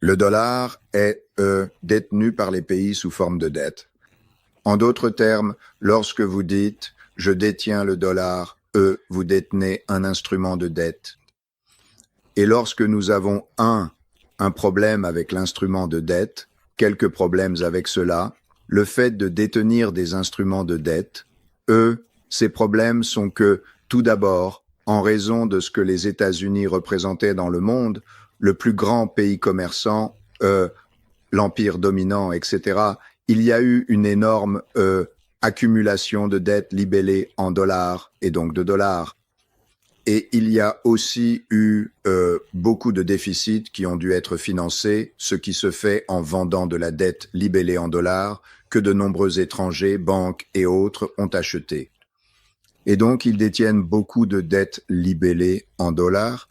Le dollar est détenu par les pays sous forme de dette. En d'autres termes, lorsque vous dites « je détiens le dollar », vous détenez un instrument de dette. Et lorsque nous avons un problème avec l'instrument de dette, quelques problèmes avec cela, le fait de détenir des instruments de dette, ces problèmes sont que, tout d'abord, en raison de ce que les États-Unis représentaient dans le monde, le plus grand pays commerçant, l'empire dominant, etc., il y a eu une énorme accumulation de dettes libellées en dollars et donc de dollars. Et il y a aussi eu beaucoup de déficits qui ont dû être financés, ce qui se fait en vendant de la dette libellée en dollars que de nombreux étrangers, banques et autres ont acheté. Et donc, ils détiennent beaucoup de dettes libellées en dollars.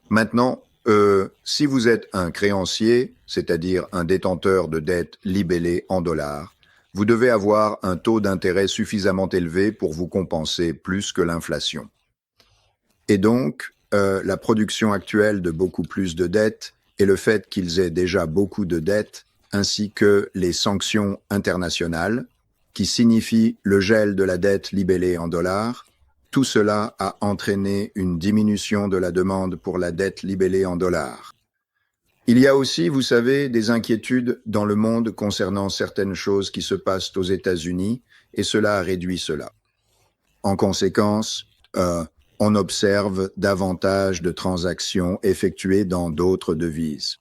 Maintenant, si vous êtes un créancier, c'est-à-dire un détenteur de dettes libellées en dollars, vous devez avoir un taux d'intérêt suffisamment élevé pour vous compenser plus que l'inflation. Et donc, la production actuelle de beaucoup plus de dettes et le fait qu'ils aient déjà beaucoup de dettes, ainsi que les sanctions internationales, qui signifient le gel de la dette libellée en dollars, tout cela a entraîné une diminution de la demande pour la dette libellée en dollars. Il y a aussi, vous savez, des inquiétudes dans le monde concernant certaines choses qui se passent aux États-Unis, et cela a réduit cela. En conséquence, on observe davantage de transactions effectuées dans d'autres devises.